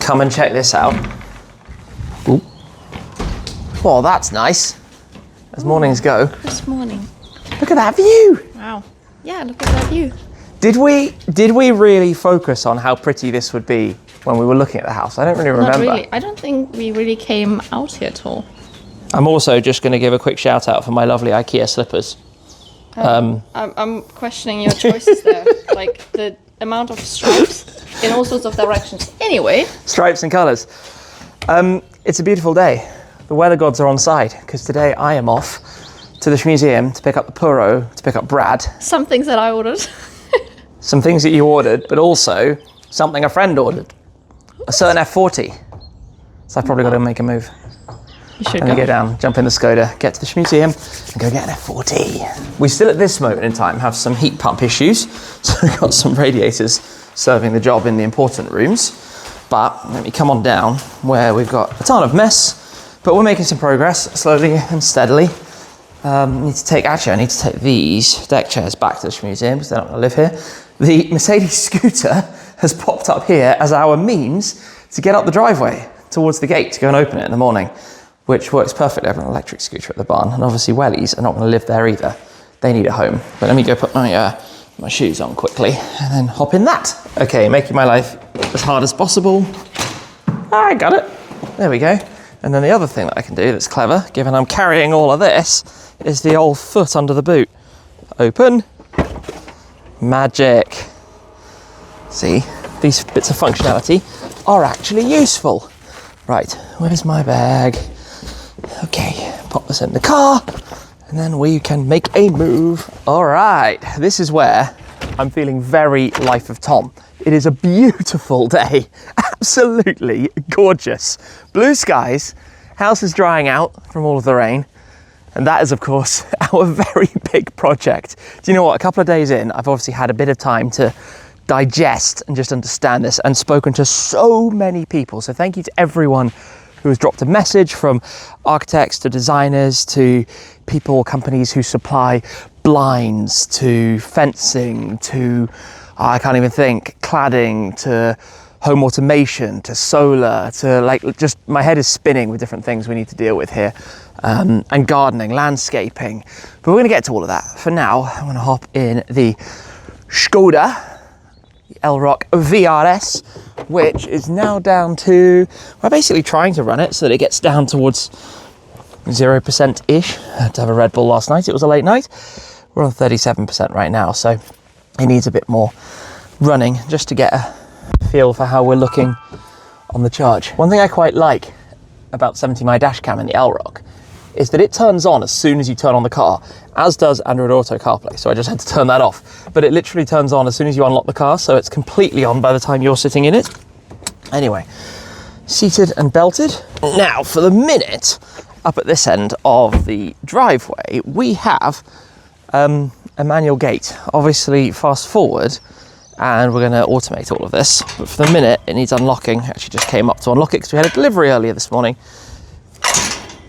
come and check this out. Ooh. Oh, that's nice. As mornings go. This morning. Look at that view. Wow. Yeah, look at that view. Did we really focus on how pretty this would be when we were looking at the house? I don't really remember. Not really. I don't think we really came out here at all. I'm also just going to give a quick shout out for my lovely IKEA slippers. I'm questioning your choices there. Like the amount of stripes in all sorts of directions. Anyway. Stripes and colours. It's a beautiful day. The weather gods are on side because today I am off to the Shmuseum to pick up the Puro, to pick up Brad. Some things that I ordered. Some things that you ordered, but also something a friend ordered. A certain F40. So I've probably got to make a move. You should go down, jump in the Skoda, get to the Shmuseum and go get an F40. We still at this moment in time have some heat pump issues. So we've got some radiators serving the job in the important rooms. But let me come on down where we've got a ton of mess, but we're making some progress slowly and steadily. I need to take these deck chairs back to the Shmuseum because they're not going to live here. The Mercedes scooter has popped up here as our means to get up the driveway towards the gate to go and open it in the morning, which works perfectly. I have an electric scooter at the barn, and obviously wellies are not going to live there either. They need a home. But let me go put my shoes on quickly and then hop in that. Okay, making my life as hard as possible. I got it. There we go. And then the other thing that I can do that's clever, given I'm carrying all of this, is the old foot under the boot. Open. Magic. See, these bits of functionality are actually useful. Right, where's my bag? Okay, pop this in the car, and then we can make a move. All right, this is where I'm feeling very Life of Tom. It is a beautiful day, absolutely gorgeous. Blue skies, house is drying out from all of the rain, and that is, of course, our very big project. Do you know what? A couple of days in, I've obviously had a bit of time to digest and just understand this and spoken to so many people. So thank you to everyone who has dropped a message, from architects to designers to people, companies who supply blinds to fencing to, I can't even think, cladding to home automation to solar to, like, just my head is spinning with different things we need to deal with here. And gardening, landscaping. But we're going to get to all of that. For now, I'm going to hop in the Skoda, the Elrock VRS, which is now down to, we're basically trying to run it so that it gets down towards 0%-ish. I had to have a Red Bull last night. It was a late night. We're on 37% right now, so it needs a bit more running just to get a feel for how we're looking on the charge. One thing I quite like about 70My dash cam in the Elrock is that it turns on as soon as you turn on the car, as does Android Auto CarPlay. So I just had to turn that off. But it literally turns on as soon as you unlock the car, so it's completely on by the time you're sitting in it. Anyway, seated and belted. Now, for the minute, up at this end of the driveway, we have a manual gate. Obviously, fast forward, and we're going to automate all of this. But for the minute, it needs unlocking. Actually just came up to unlock it because we had a delivery earlier this morning.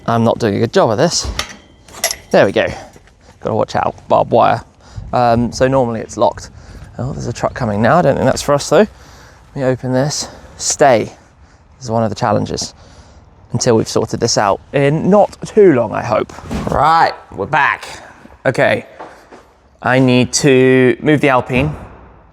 I'm not doing a good job of this. There we go. Got to watch out, barbed wire. So normally it's locked. Oh, there's a truck coming now. I don't think that's for us though. Let me open this. Stay. This is one of the challenges until we've sorted this out in not too long, I hope. Right, we're back. Okay, I need to move the Alpine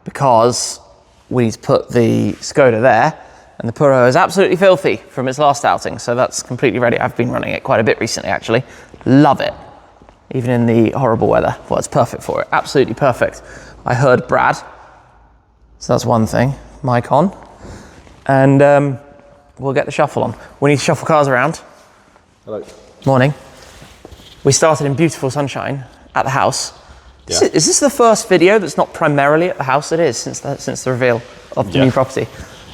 because we need to put the Skoda there. And the Puro is absolutely filthy from its last outing, so that's completely ready. I've been running it quite a bit recently, actually. Love it. Even in the horrible weather. Well, it's perfect for it. Absolutely perfect. I heard Brad, so that's one thing. Mic on. And we'll get the shuffle on. We need to shuffle cars around. Hello. Morning. We started in beautiful sunshine at the house. Yeah. Is this the first video that's not primarily at the house? It is, since the reveal of the new property.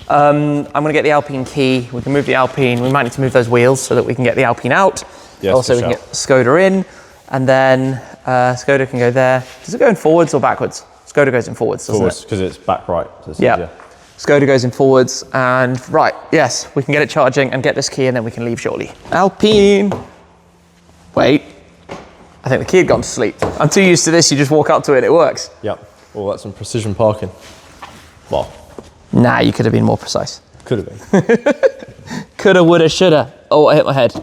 I'm going to get the Alpine key. We can move the Alpine. We might need to move those wheels so that we can get the Alpine out. Yes, also, we can get Skoda in, and then Skoda can go there. Does it go in forwards or backwards? Skoda goes in forwards, doesn't Forwards, it? because it's back right. So it's Yeah. easier. Skoda goes in forwards, and right, yes, we can get it charging and get this key, and then we can leave shortly. Alpine. Wait. I think the key had gone to sleep. I'm too used to this. You just walk up to it, it works. Yep. Oh, that's some precision parking. Well. Nah, you could have been more precise. Could have been. Coulda, woulda, shoulda. Oh, I hit my head.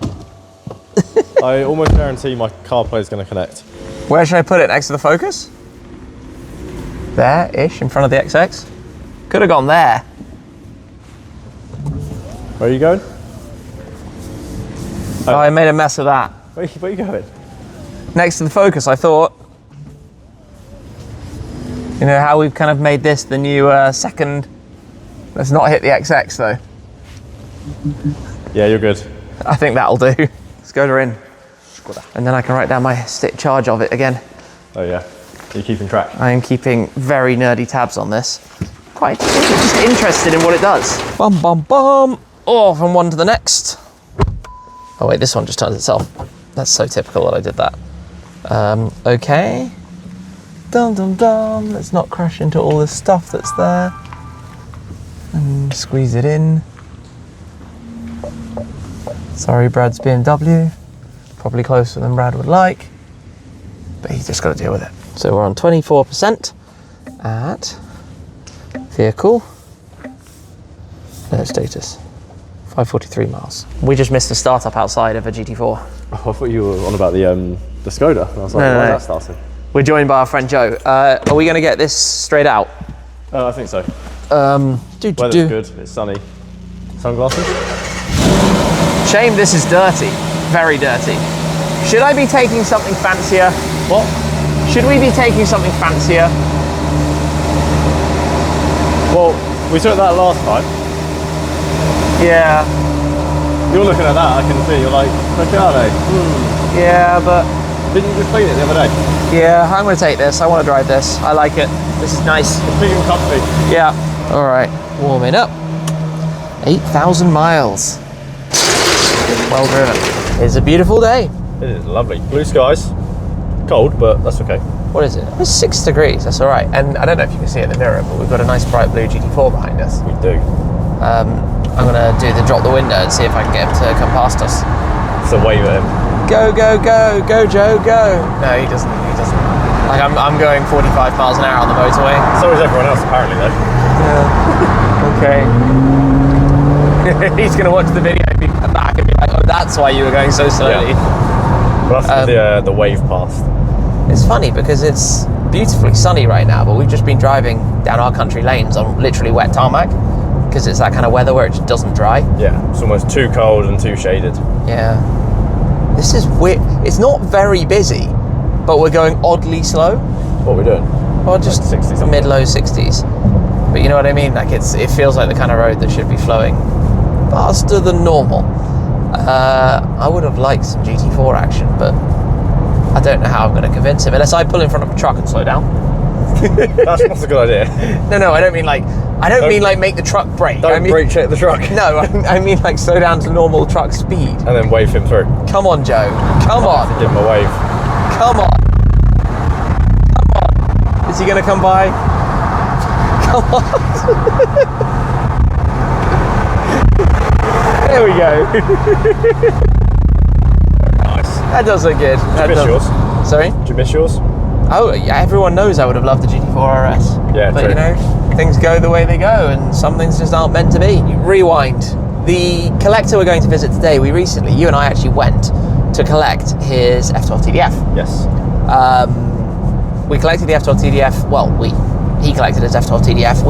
I almost guarantee my CarPlay is going to connect. Where should I put it? Next to the Focus? There-ish, in front of the XX. Could have gone there. Where are you going? Oh, I made a mess of that. Where are you going? Next to the Focus, I thought. You know how we've kind of made this the new second. Let's not hit the XX though. Yeah, you're good. I think that'll do. Let's go to in. And then I can write down my stick charge of it again. Oh yeah. Are you keeping track? I am keeping very nerdy tabs on this. Quite just interested in what it does. Bum, bum, bum. Oh, from one to the next. Oh wait, this one just turns itself. That's so typical that I did that. Okay. Dum, dum, dum. Let's not crash into all this stuff that's there. And squeeze it in. Sorry, Brad's BMW. Probably closer than Brad would like. But he's just got to deal with it. So we're on 24% at vehicle. Status. 543 miles. We just missed the startup outside of a GT4. Oh, I thought you were on about the Skoda. And I was like, No, why no. is that starting? We're joined by our friend Joe. Are we going to get this straight out? I think so. Do. Weather's good. It's sunny. Sunglasses? Shame this is dirty. Very dirty. Should I be taking something fancier? What? Should we be taking something fancier? Well, we took that last time. Yeah. You're looking at that, I can see. You're like, look at they? Yeah, but Didn't you just clean it the other day? yeah, I'm going to take this. I want to drive this. I like it. This is nice. It's big and comfy. Yeah. All right. Warming up. 8,000 miles. Well driven. It's a beautiful day. It is lovely. Blue skies. Cold, but that's okay. What is it? It's 6 degrees. That's all right. And I don't know if you can see it in the mirror, but we've got a nice bright blue GT4 behind us. We do. I'm going to do the drop the window and see if I can get him to come past us. So wave at him. Go, go, go, go, Joe, go. No, he doesn't. Like, I'm going 45 miles an hour on the motorway. So is everyone else, apparently, though. Yeah. Okay. He's going to watch the video and be back and be like, oh, that's why you were going so slowly. Yeah. Well, that's the wave past. It's funny because it's beautifully sunny right now, but we've just been driving down our country lanes on literally wet tarmac because it's that kind of weather where it just doesn't dry. Yeah, it's almost too cold and too shaded. Yeah. This is weird. It's not very busy, but we're going oddly slow. What are we doing? Well, just Like 60 something. mid-low 60s. But you know what I mean? Like it feels like the kind of road that should be flowing faster than normal. I would have liked some GT4 action, but I don't know how I'm going to convince him unless I pull in front of a truck and slow down. That's not a good idea. No, I don't mean like make the truck brake. Don't I mean, brake check the truck. No, I mean like slow down to normal truck speed. And then wave him through. Come on, Joe. Come on. Give him a wave. Come on. Come on. Is he going to come by? Come on. There we go. Nice. That does look good. Did you miss yours? Sorry? Did you miss yours? Oh, yeah, everyone knows I would have loved the GT4 RS. Yeah, but true. you know, things go the way they go, and some things just aren't meant to be. Rewind. The collector we're going to visit today, you and I actually went to collect his F12 TDF. Yes. We collected the F12 TDF. Well, he collected his F12 TDF.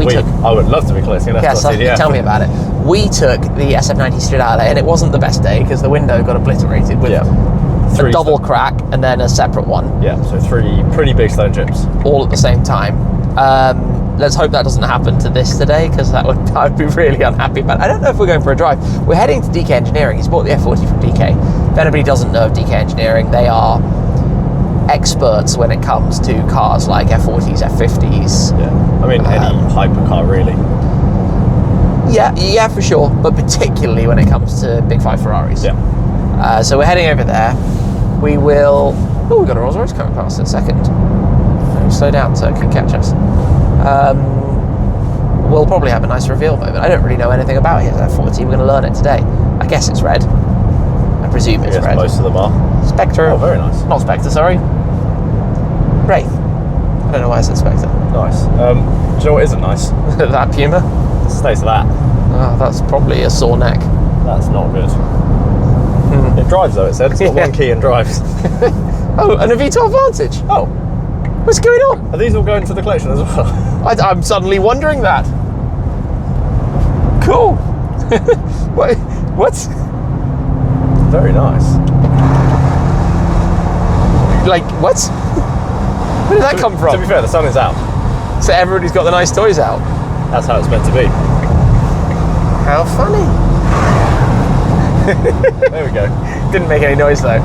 I would love to be collecting an Yes, F12 TDF. tell me about it. We took the SF90 Stradale, and it wasn't the best day because the window got obliterated with a double crack and then a separate one. Yeah, so 3 pretty big stone chips. All at the same time. Let's hope that doesn't happen to this today, because I'd be really unhappy about it. I don't know if we're going for a drive. We're heading to DK Engineering. He's bought the F40 from DK. If anybody doesn't know of DK Engineering, they are experts when it comes to cars like F40s, F50s. Yeah, I mean any hypercar really. Yeah, for sure. But particularly when it comes to big 5 Ferraris. Yeah. So we're heading over there. We will... Oh, we've got a Rolls Royce coming past in a second. Slow down so it can catch us. We'll probably have a nice reveal moment. I don't really know anything about his F40. We're going to learn it today. I guess it's red. I presume it's red. Most of them are. Spectre. Oh, very nice. Not Spectre, sorry. Wraith. I don't know why I said Spectre. Nice. Do you know what isn't nice? That Puma. Stays to that. Oh, that's probably a sore neck. That's not good. It drives though, it said. It's got one key and drives. Oh, and a V12 Vantage. Oh. What's going on? Are these all going to the collection as well? I'm suddenly wondering that. Cool. What? Very nice. Like, what? Where did that come from? To be fair, the sun is out. So everybody's got the nice toys out. That's how it's meant to be. How funny. There we go. Didn't make any noise though.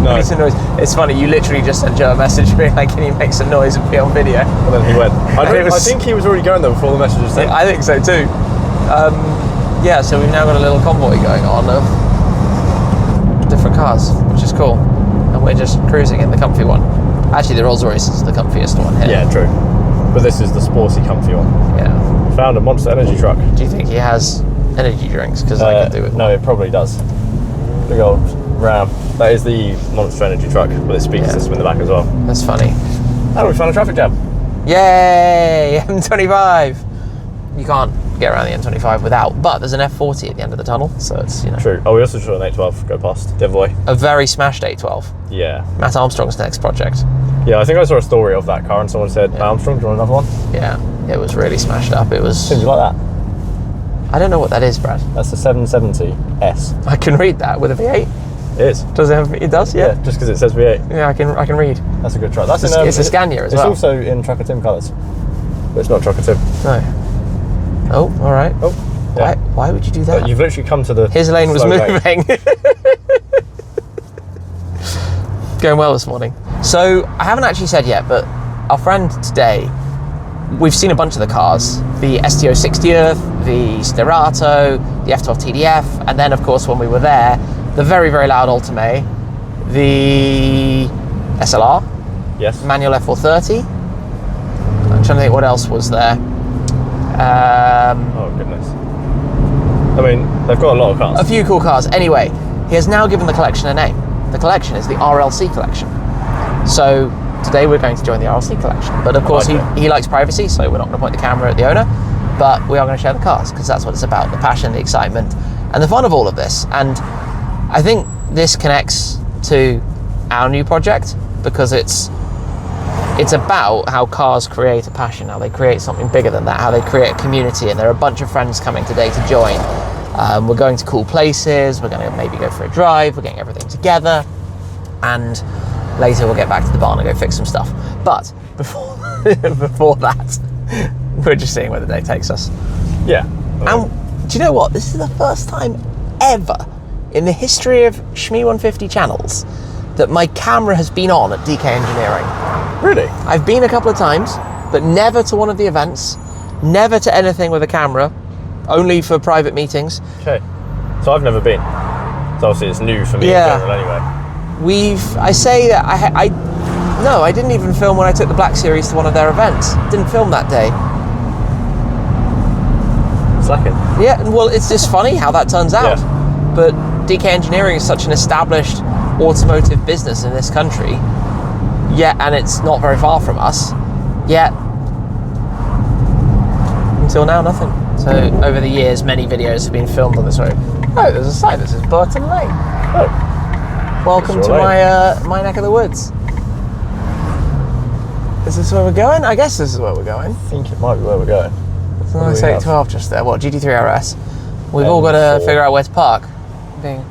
No. Make some noise. It's funny, you literally just sent Joe a message being like, can you make some noise and be on video? And then he went. I think he was already going there before the message was sent. I think so too. Yeah, so we've now got a little convoy going on of different cars, which is cool. And we're just cruising in the comfy one. Actually, the Rolls Royce is the comfiest one here. Yeah, true. But this is the sporty, comfy one. Yeah. Found a Monster Energy truck. Do you think he has energy drinks? Because I could do it. No, it probably does. Big old Ram. That is the Monster Energy truck with its speaker system in the back as well. That's funny. Oh, we found a traffic jam. Yay! M25. You can't get around the M25 without, but there's an F40 at the end of the tunnel, so it's, you know. True. Oh, we also saw an 812 go past the other way. A very smashed 812. Yeah. Matt Armstrong's next project. Yeah, I think I saw a story of that car and someone said, Armstrong, do you want another one? Yeah, it was really smashed up. It was. Seems like that. I don't know what that is, Brad. That's the 770S. I can read that with a V8. It is. Does it have? It does. Yeah. Just because it says V8. Yeah, I can read. That's a good truck. That's It's a Scania as well. It's also in Trucker Tim colours, but it's not Trucker Tim. No. Oh, all right. Oh. Yeah. Why would you do that? But you've literally come to the. His lane was slow moving. Going well this morning. So I haven't actually said yet, but our friend today, we've seen a bunch of the cars: the STO 60th, the Sterato, the F12 TDF, and then of course when we were there, the very, very loud Ultimate, the SLR, Yes. manual F430. I'm trying to think what else was there. Oh goodness. I mean, they've got a lot of cars. A few cool cars. Anyway, he has now given the collection a name. The collection is the RLC Collection. So today we're going to join the RLC Collection. But of course he likes privacy, so we're not going to point the camera at the owner, but we are going to share the cars because that's what it's about, the passion, the excitement, and the fun of all of this. And I think this connects to our new project because it's about how cars create a passion, how they create something bigger than that, how they create a community, and there are a bunch of friends coming today to join. We're going to cool places, we're going to maybe go for a drive, we're getting everything together, and later we'll get back to the barn and go fix some stuff. But before that, we're just seeing where the day takes us. Yeah. And do you know what? This is the first time ever in the history of Shmee 150 channels that my camera has been on at DK Engineering. Really? I've been a couple of times, but never to one of the events, never to anything with a camera, only for private meetings. Okay. So I've never been. So obviously it's new for me in general anyway. I didn't even film when I took the Black Series to one of their events. Didn't film that day. Slacking. Yeah, well, it's just funny how that turns out. Yeah. But DK Engineering is such an established automotive business in this country, and it's not very far from us, yet until now, nothing. So over the years, many videos have been filmed on this road. Oh, there's a sign that says Burton Lane. Oh. Welcome to my neck of the woods. Is this where we're going? I guess this is where we're going. I think it might be where we're going. It's a nice 812 just there. What, GT3 RS? We've all got to figure out where to park. Being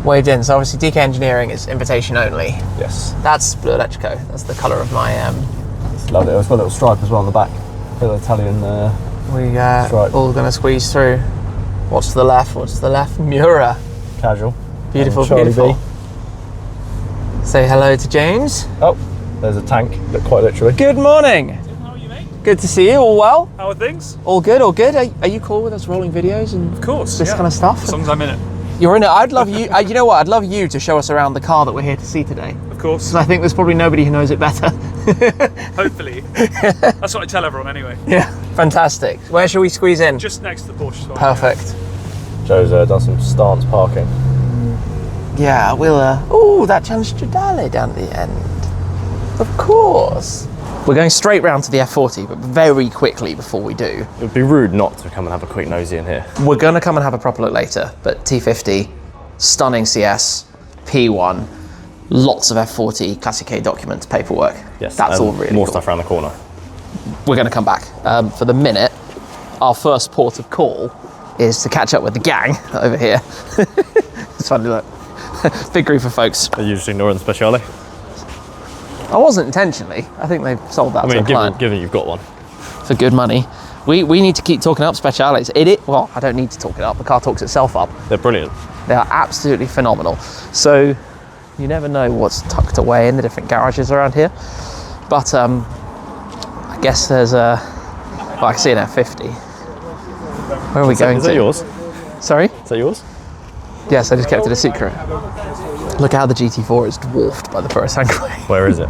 waved in. So obviously DK Engineering is invitation only. Yes. That's Blue Electrico. That's the colour of my... It's lovely. It's got a little stripe as well on the back. Little Italian we stripe. all going to squeeze through. What's to the left? What's to the left? Mura. Casual. Beautiful, Charlie beautiful. B. Say hello to James. Oh, there's a tank, quite literally. Good morning. How are you, mate? Good to see you. All well? How are things? All good, all good. Are you cool with us rolling videos and Of course, this kind of stuff? As long as I'm in it. You're in it. I'd love you. You know what? I'd love you to show us around the car that we're here to see today. Of course. Because I think there's probably nobody who knows it better. Hopefully. That's what I tell everyone anyway. Yeah. Fantastic. Where shall we squeeze in? Just next to the Porsche. So Perfect. Joe's done some stance parking. Yeah, we'll... Oh, that Chan Stradale down at the end. Of course. We're going straight round to the F40, but very quickly before we do, It would be rude not to come and have a quick nosy in here. we're going to come and have a proper look later. But T50, stunning CS, P1, lots of F40 Classic K documents, paperwork. Yes, that's and all really more cool. stuff around the corner. We're going to come back. For the minute, our first port of call is to catch up with the gang over here. It's funny, look. Big group of folks. Are you just ignoring the Speciale? I wasn't intentionally. I think they've sold that I to mean, a client given you've got one. for good money. We need to keep talking up Speciales. Well, I don't need to talk it up. The car talks itself up. They're brilliant. They are absolutely phenomenal. So you never know what's tucked away in the different garages around here. But I guess there's a... Well, I can see an F50. Where are we going to? Is that yours? Sorry? Is that yours? Yes, I just kept it a secret. Look how the GT4 is dwarfed by the Purosangue. Where is it?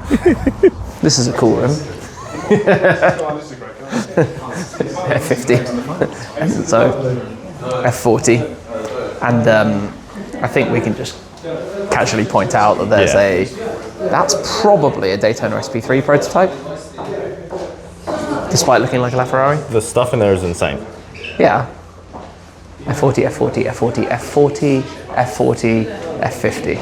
This is a cool room. F50. And so F40. And I think we can just casually point out that there's that's probably a Daytona SP3 prototype. Despite looking like a LaFerrari. The stuff in there is insane. Yeah. F40, F40, F40, F40, F40, F50.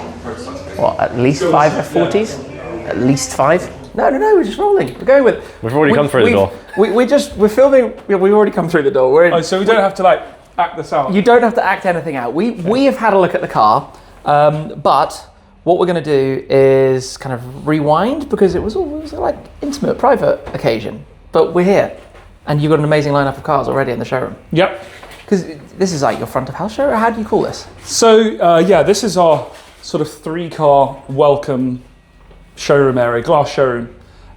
What, at least 5 F40s? At least 5? No, we're just rolling. We're going with... We've already come through the door. We're filming... We've already come through the door. We're in, Oh, so we don't have to like act this out. you don't have to act anything out. We have had a look at the car, but what we're going to do is kind of rewind because it was like intimate, private occasion. But we're here, and you've got an amazing lineup of cars already in the showroom. Yep. Because this is like your front of house show, or how do you call this? So this is our sort of 3-car welcome showroom area, glass showroom,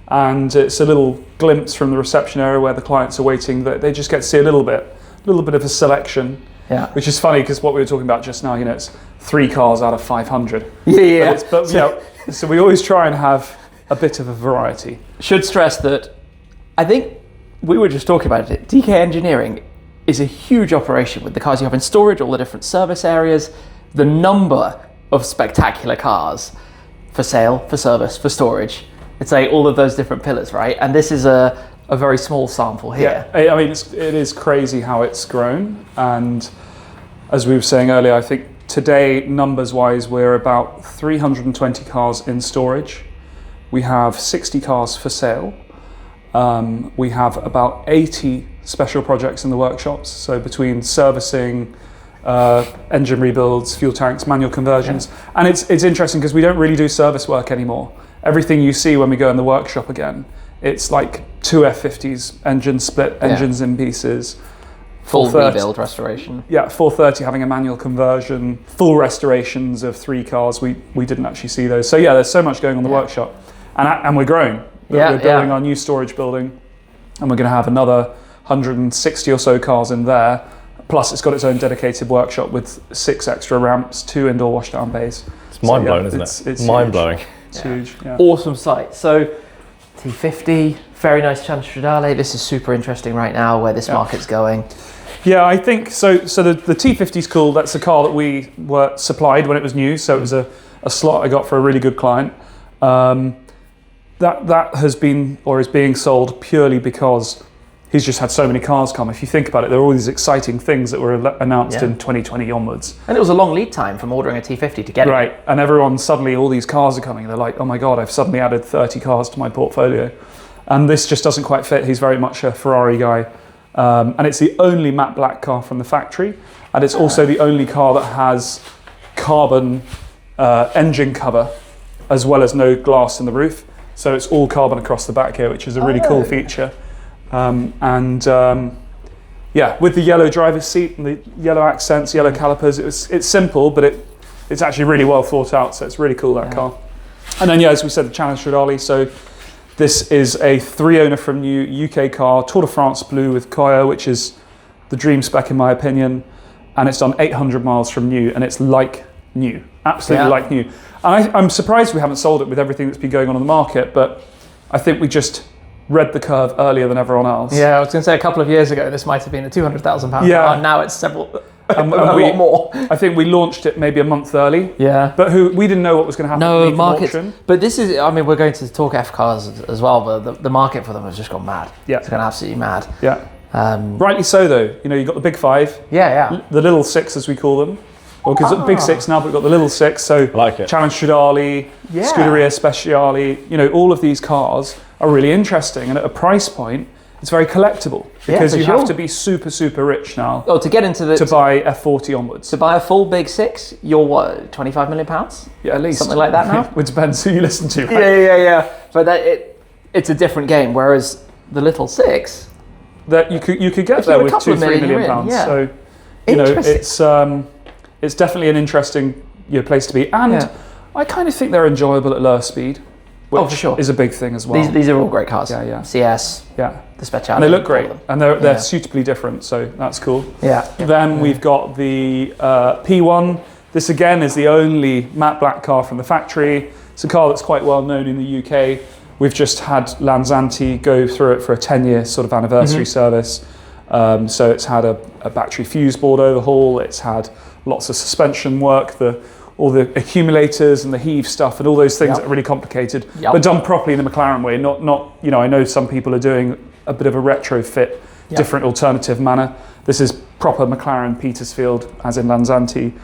and it's a little glimpse from the reception area where the clients are waiting. That they just get to see a little bit of a selection. Yeah. Which is funny because what we were talking about just now, it's 3 cars out of 500. Yeah. So we always try and have a bit of a variety. Should stress that I think we were just talking about it. DK Engineering is a huge operation with the cars you have in storage, all the different service areas, the number of spectacular cars for sale, for service, for storage. It's like all of those different pillars, right? And this is a very small sample here. Yeah, I mean, it is crazy how it's grown. And as we were saying earlier, I think today, numbers-wise, we're about 320 cars in storage. We have 60 cars for sale. We have about 80 special projects in the workshops. So between servicing, engine rebuilds, fuel tanks, manual conversions. Yeah. And it's interesting because we don't really do service work anymore. Everything you see when we go in the workshop again, it's like 2 F50s, engine split, engines in pieces. Full rebuild, restoration. Yeah, 430 having a manual conversion, full restorations of 3 cars. We didn't actually see those. So yeah, there's so much going on in the workshop. And we're growing. We're building our new storage building, and we're going to have another 160 or so cars in there. Plus, it's got its own dedicated workshop with 6 extra ramps, 2 indoor washdown bays. It's mind-blowing, isn't it? It's mind-blowing. It's huge. Yeah. Awesome site. So, T50, very nice Chance Stradale. This is super interesting right now where this market's going. Yeah, I think so. So the T50 is cool. That's a car that we were supplied when it was new. So it was a slot I got for a really good client. That has been or is being sold purely because he's just had so many cars come. If you think about it, there are all these exciting things that were announced in 2020 onwards. And it was a long lead time from ordering a T50 to get it. Right, and everyone suddenly, all these cars are coming. They're like, oh my God, I've suddenly added 30 cars to my portfolio. And this just doesn't quite fit. He's very much a Ferrari guy. And it's the only matte black car from the factory. And it's also the only car that has carbon engine cover, as well as no glass in the roof. So it's all carbon across the back here, which is a really cool feature. Yeah, with the yellow driver's seat and the yellow accents, yellow calipers, it's simple, but it's actually really well thought out. So it's really cool, that car. And then, as we said, the Challenge Stradale. So this is a 3-owner from new UK car, Tour de France blue with Koyo, which is the dream spec in my opinion. And it's done 800 miles from new, and it's like new, absolutely like new. And I'm surprised we haven't sold it with everything that's been going on in the market, but I think we just read the curve earlier than everyone else. Yeah, I was going to say a couple of years ago, this might have been a £200,000 car. Now it's several. And a lot more. I think we launched it maybe a month early. Yeah. But we didn't know what was going to happen No, at the markets. auction. But this is, I mean, we're going to talk F cars as well, but the market for them has just gone mad. Yeah. It's gone absolutely mad. Yeah. Rightly so, though. You know, you've got the big five. Yeah. The little six, as we call them. Well, because the big six now, but we've got the little six. So I like it. Challenge Stradale, Scuderia Speciale. You know, all of these cars are really interesting, and at a price point, it's very collectible because you have to be super, super rich now. Oh, to get into the... To buy F40 onwards. To buy a full big six, you're what, 25 million pounds? Yeah, at least. Something like that now? It depends who you listen to, right? Yeah. But it's a different game, whereas the little six... That you could get there with £2-3 million pounds. Yeah. So, you know, it's definitely an interesting place to be. And I kind of think they're enjoyable at lower speed. Which for sure. is a big thing as well. These are all great cars. Yeah. CS, Yeah. the Speciale. And they look great, and they're suitably different, so that's cool. Yeah. Then we've got the P1. This again is the only matte black car from the factory. It's a car that's quite well known in the UK. We've just had Lanzanti go through it for a 10-year sort of anniversary service. So it's had a battery fuse board overhaul. It's had lots of suspension work, all the accumulators and the heave stuff and all those things that are really complicated, but done properly in the McLaren way. Not you know, I know some people are doing a bit of a retrofit, different alternative manner. This is proper McLaren Petersfield, as in Lanzanti.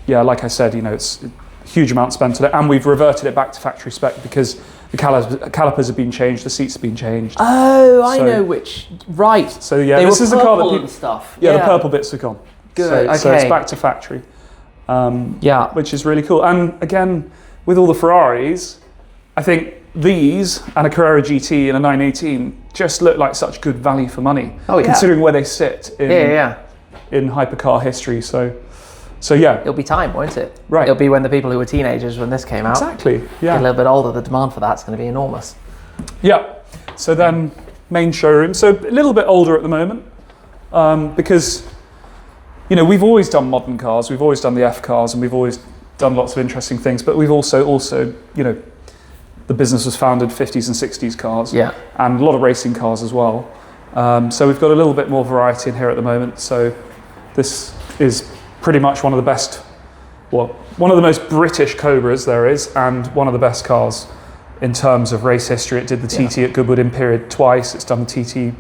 Like I said, you know, it's a huge amount spent on it, and we've reverted it back to factory spec because the calipers have been changed, the seats have been changed. Oh, I know which. Right. So yeah, this is the car that people, and stuff. Yeah, the purple bits are gone. Good. So it's back to factory. Which is really cool. And again, with all the Ferraris, I think these and a Carrera GT and a 918 just look like such good value for money. Considering where they sit in hypercar history. So yeah. It'll be time, won't it? Right. It'll be when the people who were teenagers when this came out. Exactly. Yeah. Get a little bit older, the demand for that's going to be enormous. Yeah. So then main showroom. So a little bit older at the moment because, you know, we've always done modern cars, we've always done the F cars, and we've always done lots of interesting things, but we've also, you know, the business was founded 50s and 60s cars, and a lot of racing cars as well. So we've got a little bit more variety in here at the moment. So this is pretty much one of the best, one of the most British Cobras there is, and one of the best cars in terms of race history. It did the TT at Goodwood Imperial twice. It's done the TT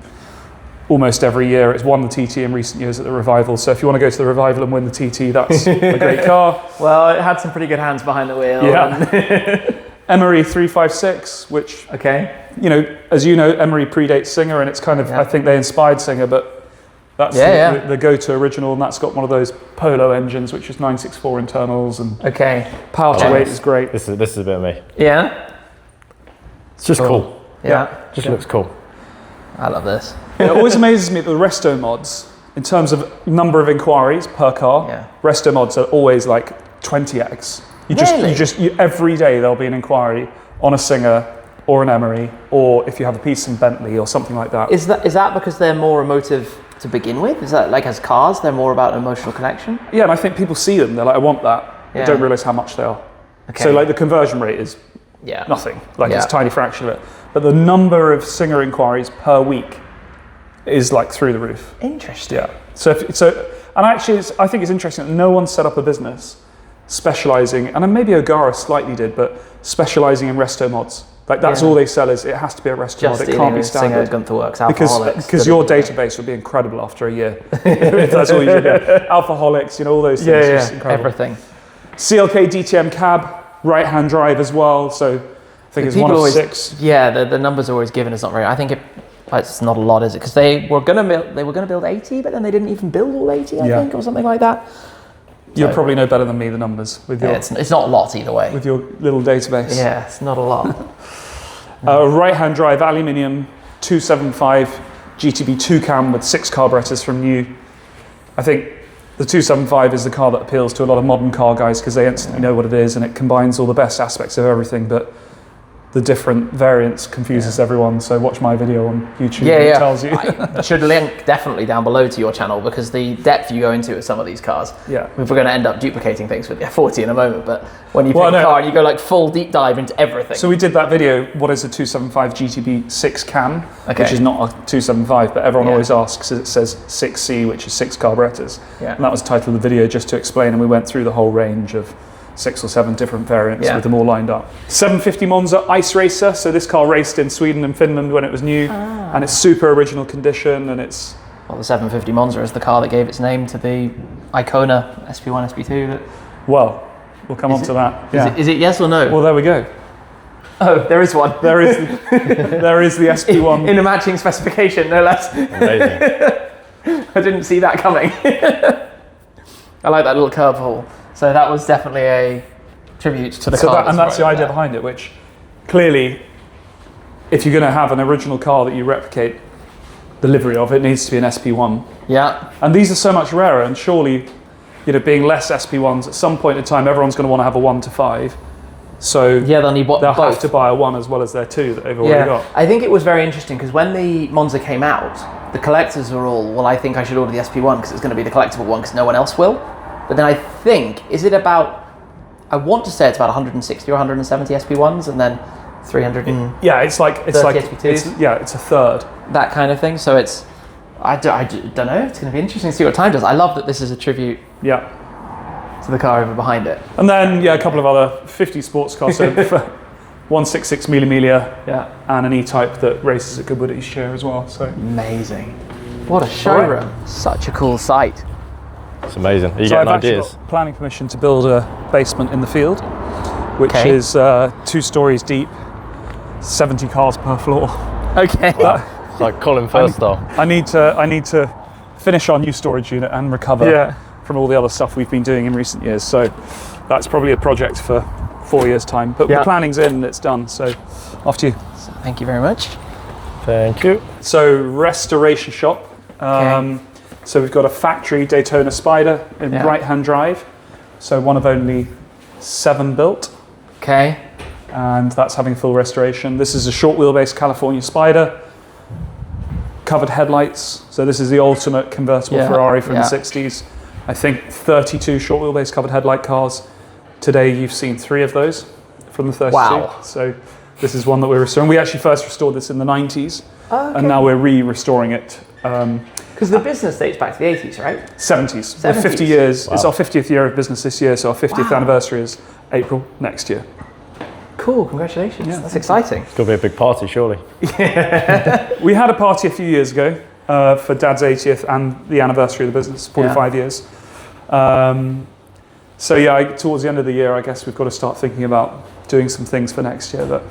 almost every year. It's won the TT in recent years at the Revival. So if you want to go to the Revival and win the TT, that's a great car. Well, it had some pretty good hands behind the wheel. Yeah. Emery 356, which, you know, as you know, Emery predates Singer, and it's kind of, I think they inspired Singer, but that's the go-to original, and that's got one of those Polo engines, which is 964 internals, and power to weight is great. This is a bit of me. Yeah. It's just cool. Yeah. Just looks cool. I love this. It always amazes me that the resto mods, in terms of number of inquiries per car, resto mods are always like 20x. You every day there'll be an inquiry on a Singer or an Emery, or if you have a piece in Bentley or something like that. Is that because they're more emotive to begin with? Is that like as cars, they're more about an emotional connection? Yeah, and I think people see them, they're like, I want that. They don't realise how much they are. So like the conversion rate is nothing. Like it's a tiny fraction of it. But the number of Singer inquiries per week is like through the roof. Interesting. Yeah. And actually, I think it's interesting that no one set up a business specialising, and maybe O'Gara slightly did, but specialising in resto mods. Like that's all they sell is it has to be a resto mod. It can't be standard. Singer, Gunther Works, Alcoholics. Because your database would be incredible after a year. If that's all you do. Alcoholics, you know, all those things. Just incredible. Everything. CLK DTM cab, right-hand drive as well. So I think it's one of 6. Yeah, the numbers are always given. It's not very. I think it's not a lot, is it? Because they were gonna build 80, but then they didn't even build all 80. I think, or something like that. You'll probably know better than me the numbers with your. It's not a lot either way. With your little database. Yeah, it's not a lot. Right-hand drive aluminium 275 GTB 2 cam with 6 carburetors from new. I think the 275 is the car that appeals to a lot of modern car guys because they instantly know what it is, and it combines all the best aspects of everything. But the different variants confuses everyone. So watch my video on YouTube. Yeah, It yeah. tells you. I should link definitely down below to your channel, because the depth you go into with some of these cars. Yeah. We're going to end up duplicating things with the F40 in a moment, but when you pick a car and you go like full deep dive into everything. So we did that video, what is a 275 GTB 6 cam, Okay. which is not a 275, but everyone always asks, it says 6C, which is 6 carburetors. Yeah. And that was the title of the video, just to explain, and we went through the whole range of 6 or 7 different variants with them all lined up. 750 Monza Ice Racer, so this car raced in Sweden and Finland when it was new, and it's super original condition, and it's... Well, the 750 Monza is the car that gave its name to the Icona SP1, SP2. That... Well, we'll come on to that. Yeah. Is it yes or no? Well, there we go. Oh, there is one. There is there is the SP1. In a matching specification, no less. Amazing. I didn't see that coming. I like that little curve hole. So that was definitely a tribute to the car. And that's the idea behind it, which clearly, if you're going to have an original car that you replicate the livery of, it needs to be an SP1. Yeah. And these are so much rarer, and surely, being less SP1s, at some point in time, everyone's going to want to have a 1 to 5. So yeah, they'll need they'll both. have to buy a 1 as well as their 2 that they've already got. I think it was very interesting because when the Monza came out, the collectors were all, well, I think I should order the SP1 because it's going to be the collectible one because no one else will. But then I think, is it about, I want to say it's about 160 or 170 SP1s and then 300 and Yeah, it's like SP2s. it's a third. That kind of thing. So it's, I don't know, it's going to be interesting to see what time does. I love that this is a tribute Yeah. to the car over behind it. And then, a couple of other 50 sports cars, so 166 Mille Miglia, and an E-Type that races at Goodwood each year as well. So amazing. What a showroom. Such a cool site. It's amazing. Are you I've getting actually ideas? got planning permission to build a basement in the field, which Okay. is 2 stories deep, 70 cars per floor. Okay. It's like Colin Firth style. I need to finish our new storage unit and recover from all the other stuff we've been doing in recent years. So that's probably a project for 4 years' time. But the planning's in and it's done. So off to you. Thank you very much. Thank you. So restoration shop. Okay. So we've got a factory Daytona Spider in right-hand drive. So one of only 7 built. Okay. And that's having full restoration. This is a short wheelbase California Spider. Covered headlights. So this is the ultimate convertible Ferrari from the 60s. I think 32 short wheelbase covered headlight cars. Today you've seen 3 of those from the 32. Wow. So this is one that we're restoring. We actually first restored this in the 90s. And now we're re-restoring it. Because the business dates back to the 80s, right? 70s. We're 50 years. Wow. It's our 50th year of business this year, so our 50th anniversary is April next year. Cool, congratulations. That's exciting. It's going to be a big party, surely. We had a party a few years ago for Dad's 80th and the anniversary of the business, 45 years. Towards the end of the year, I guess we've got to start thinking about doing some things for next year, but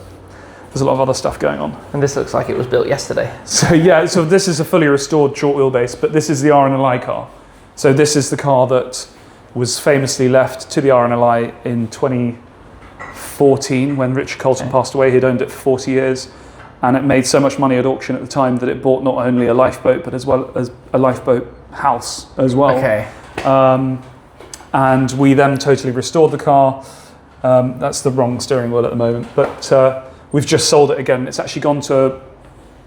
there's a lot of other stuff going on. And this looks like it was built yesterday. So this is a fully restored short wheelbase, but this is the RLC car. So this is the car that was famously left to the RLC in 2014 when Richard Colton passed away. He'd owned it for 40 years, and it made so much money at auction at the time that it bought not only a lifeboat, but as well as a lifeboat house as well. Okay. And we then totally restored the car. That's the wrong steering wheel at the moment, but we've just sold it again. It's actually gone to a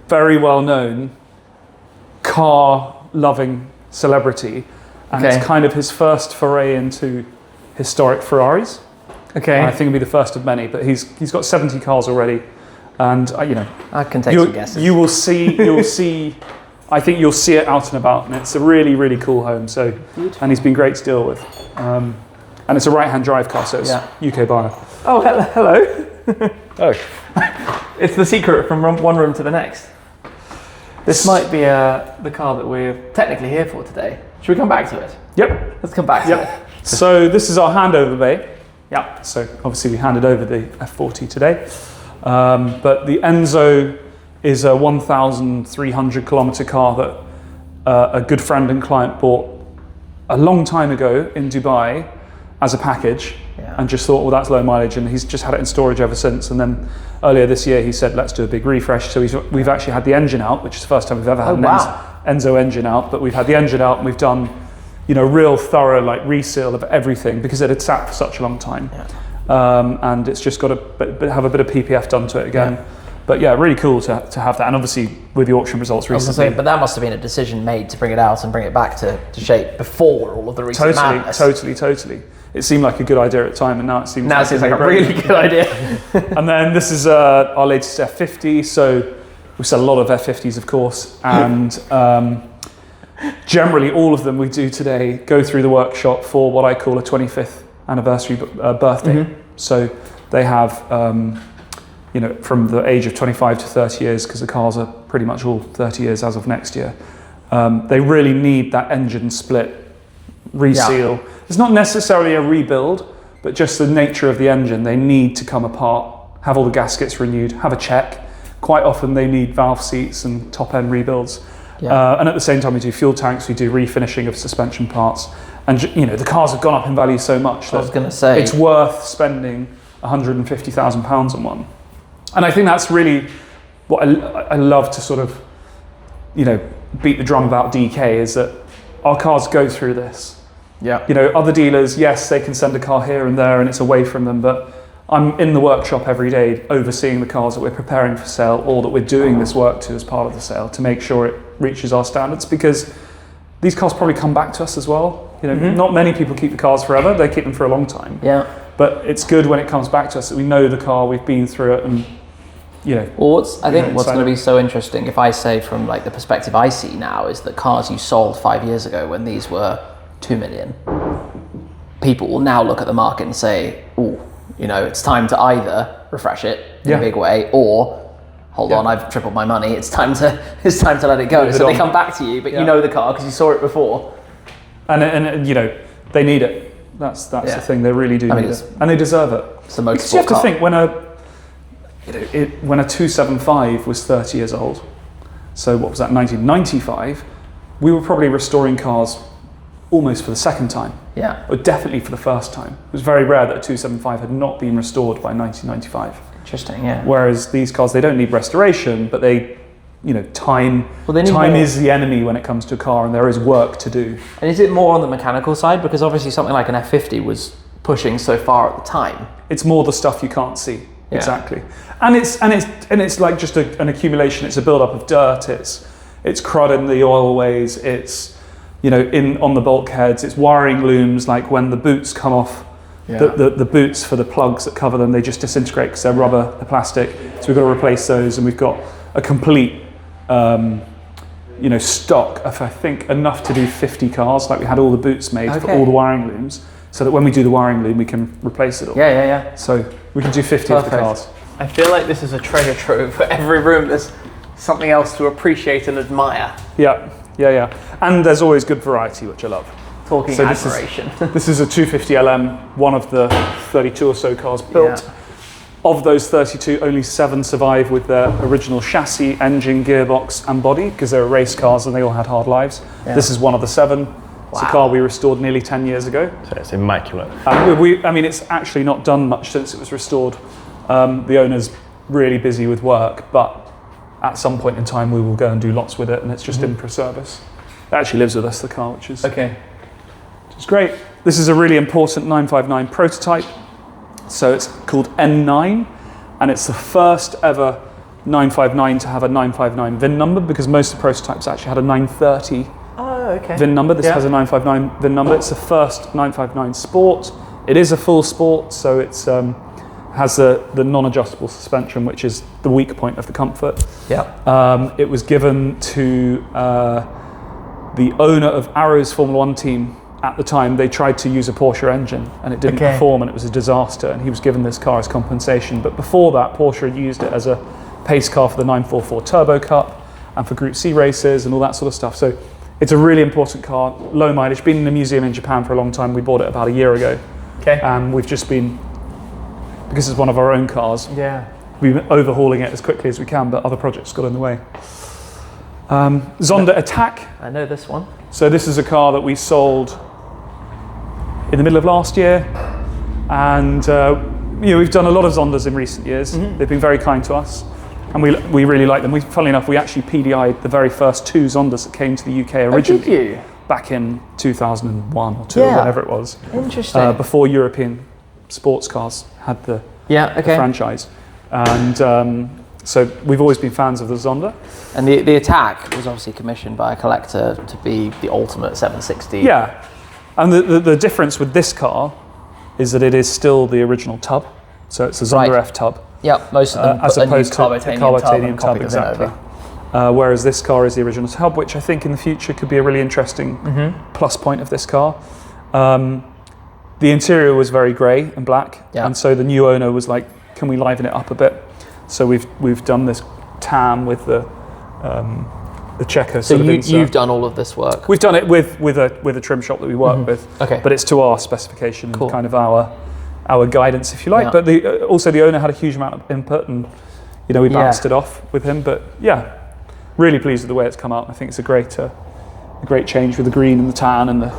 very well-known car-loving celebrity, and it's kind of his first foray into historic Ferraris. Okay. And I think it'll be the first of many, but he's got 70 cars already, and I can take some guesses. You'll see. I think you'll see it out and about, and it's a really, really cool home. So, and he's been great to deal with, and it's a right-hand drive car, so it's UK buyer. Oh, hello. Oh. It's the secret from one room to the next. This might be the car that we're technically here for today. Should we come back to it? Yep. Let's come back to it. So this is our handover bay. Yeah. So obviously we handed over the F40 today, but the Enzo is a 1,300 kilometer car that a good friend and client bought a long time ago in Dubai as a package, and just thought, well, that's low mileage, and he's just had it in storage ever since. And then earlier this year he said, let's do a big refresh. So we've actually had the engine out, which is the first time we've ever had Enzo engine out, but we've had the engine out and we've done real thorough reseal of everything because it had sat for such a long time. and it's just got to have a bit of PPF done to it again. Yeah. But yeah, really cool to have that, and obviously with the auction results recently. But that must have been a decision made to bring it out and bring it back to shape before all of the recent madness. Totally. It seemed like a good idea at the time, and now it seems like a really good idea. And then this is our latest F50. So we sell a lot of F50s, of course, and generally all of them we do today go through the workshop for what I call a 25th anniversary birthday. Mm-hmm. So they have, from the age of 25 to 30 years, because the cars are pretty much all 30 years as of next year. They really need that engine split reseal. Yeah. It's not necessarily a rebuild, but just the nature of the engine. They need to come apart, have all the gaskets renewed, have a check. Quite often they need valve seats and top end rebuilds. Yeah. And at the same time we do fuel tanks, we do refinishing of suspension parts. And the cars have gone up in value so much that it's worth spending £150,000 on one. And I think that's really what I love to sort of, beat the drum about DK, is that our cars go through this. Yeah. Other dealers, yes, they can send a car here and there and it's away from them, but I'm in the workshop every day overseeing the cars that we're preparing for sale or that we're doing this work to as part of the sale to make sure it reaches our standards, because these cars probably come back to us as well. Not many people keep the cars forever, they keep them for a long time. Yeah. But it's good when it comes back to us that we know the car, we've been through it, and Well, I think what's going to be so interesting, if I say from like the perspective I see now, is that cars you sold 5 years ago when these were 2 million, people will now look at the market and say, it's time to either refresh it in a big way, or hold on, I've tripled my money, it's time to let it go. So they come back to you, but you know the car because you saw it before, and they need it. That's the thing, they really do need it, and they deserve it. It's a motorsport car. You have to think when a 275 was 30 years old, so what was that, 1995, we were probably restoring cars almost for the second time. Yeah. Or definitely for the first time. It was very rare that a 275 had not been restored by 1995. Interesting, yeah. Whereas these cars, they don't need restoration, but time is the enemy when it comes to a car, and there is work to do. And is it more on the mechanical side? Because obviously something like an F50 was pushing so far at the time. It's more the stuff you can't see. Yeah. Exactly. And it's like just an accumulation. It's a build-up of dirt. It's crud in the oilways. It's on the bulkheads, it's wiring looms, like when the boots come off, the boots for the plugs that cover them, they just disintegrate because they're rubber, they're plastic. So we've got to replace those, and we've got a complete, stock of, I think, enough to do 50 cars. Like we had all the boots made for all the wiring looms, so that when we do the wiring loom, we can replace it all. Yeah. So we can do 50 of the cars. I feel like this is a treasure trove. For every room, there's something else to appreciate and admire. Yeah. And there's always good variety, which I love. Talking admiration. This is a 250 LM, one of the 32 or so cars built. Yeah. Of those 32, only 7 survive with their original chassis, engine, gearbox and body, because they were race cars and they all had hard lives. Yeah. This is one of the 7. It's a car we restored nearly 10 years ago. So it's immaculate. It's actually not done much since it was restored. The owner's really busy with work, but at some point in time we will go and do lots with it, and it's just in for service. It actually lives with us, the car, which is great. This is a really important 959 prototype. So it's called N9, and it's the first ever 959 to have a 959 VIN number, because most of the prototypes actually had a 930 VIN number. This has a 959 VIN number. It's the first 959 Sport. It is a full sport, so it's has the non-adjustable suspension, which is the weak point of the Comfort. Yeah. It was given to the owner of Arrow's Formula 1 team at the time. They tried to use a Porsche engine and it didn't perform, and it was a disaster, and he was given this car as compensation. But before that, Porsche had used it as a pace car for the 944 Turbo Cup and for Group C races and all that sort of stuff. So it's a really important car, low mileage, been in a museum in Japan for a long time. We bought it about a year ago. And we've just been, because it's one of our own cars, we've been overhauling it as quickly as we can, but other projects got in the way. Zonda Attack. I know this one. So this is a car that we sold in the middle of last year, and we've done a lot of Zondas in recent years. They've been very kind to us, and we really like them. Funnily enough, we actually PDI'd the very first 2 Zondas that came to the UK originally. Did you? Back in 2001 or 2, or whatever it was. Interesting. Before European sports cars had the Yeah, okay. franchise, and so we've always been fans of the Zonda. And the Attack was obviously commissioned by a collector to be the ultimate 760. Yeah, and the difference with this car is that it is still the original tub, so it's a Zonda Right. F tub. Yep, most of them As put a new opposed to the carbotanium tub, and exactly. over. Whereas this car is the original tub, which I think in the future could be a really interesting plus point of this car. The interior was very grey and black, Yeah. and so the new owner was like, "Can we liven it up a bit?" So we've done this tan with the checker. So sort of insert. you've done all of this work. We've done it with a trim shop that we work with. Okay. But it's to our specification Cool. and kind of our guidance, if you like. Yeah. But also the owner had a huge amount of input, and we bounced it off with him. But yeah, really pleased with the way it's come out. I think it's a great change with the green and the tan and the